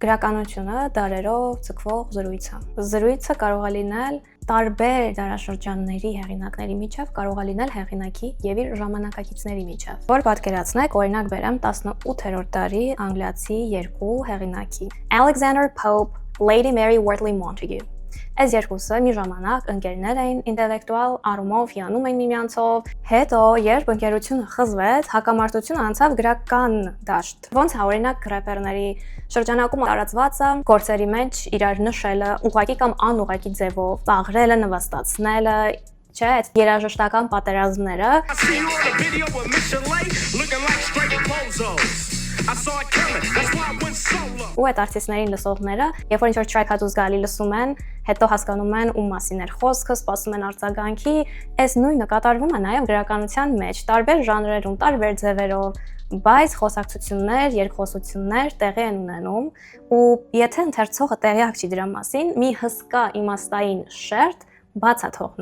Գրականությունը դարերով ցկվող զրույց է։ Զրույցը կարող է լինել տարբեր դարաշրջանների հեղինակների միջև, կարող է լինել հեղինակի եւ իր ժամանակակիցների միջև։ Որ պատկերացնեք, օրինակ բերեմ 18-րդ դարի անգլիացի երկու հեղինակի Alexander Pope, Lady Mary Wortley Montagu։ Այս երկուսը մի ժամանակ ընկերներ էին, ինտելեկտուալ առումով հիանում էին միմյանցով, հետո երբ ընկերությունը խզվեց, հակամարտությունը անցավ գրական դաշտ։ Ոնց է օրինակ ռեպերների շրջանակում տարածված է գործերի մեջ իրար նշելը ուղղակի կամ անուղղակի ձևով, ծաղրելը, նվաստացնելը, չէ, այդ երաժշտական պատերազմները։ Ու այդ արտիստներին լսողները, երբ որ ինչ-որ track-ը զգալի լսում են, հետո հասկանում են ում մասին էր խոսքը, սպասում են արձագանքի, այս նույնը կատարվում է նաև գրականության մեջ, տարբեր ժանրերում, տարբեր ձևերով, բայց խոսակցություններ, երկխոսություններ տեղի են ունենում, ու եթե ընթերցողը տեղյակ չի դրա մասին, մի հսկա իմաստային շերտ բաց է թողնում։